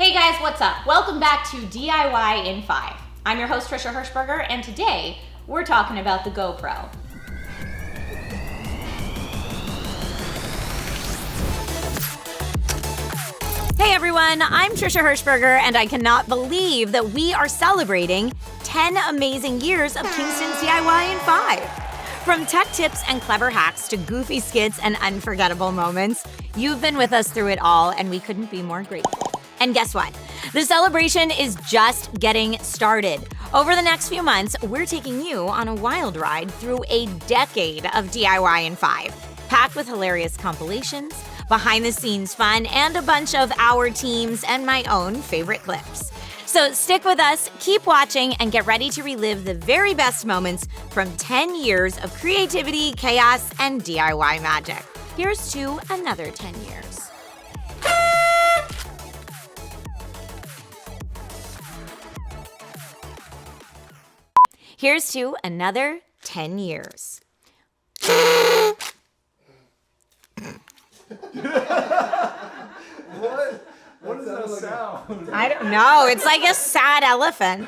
Hey guys, what's up? Welcome back to DIY in 5. I'm your host Trisha Hirschberger, and today we're talking about the GoPro. Hey everyone, I'm Trisha Hirschberger, and I cannot believe that we are celebrating 10 amazing years of Kingston's DIY in 5. From tech tips and clever hacks to goofy skits and unforgettable moments, you've been with us through it all, and we couldn't be more grateful. And guess what? The celebration is just getting started. Over the next few months, we're taking you on a wild ride through a decade of DIY in 5, packed with hilarious compilations, behind-the-scenes fun, and a bunch of our team's and my own favorite clips. So stick with us, keep watching, and get ready to relive the very best moments from 10 years of creativity, chaos, and DIY magic. Here's to another 10 years. Here's to another 10 years. What is that sound? I don't know. It's like a sad elephant.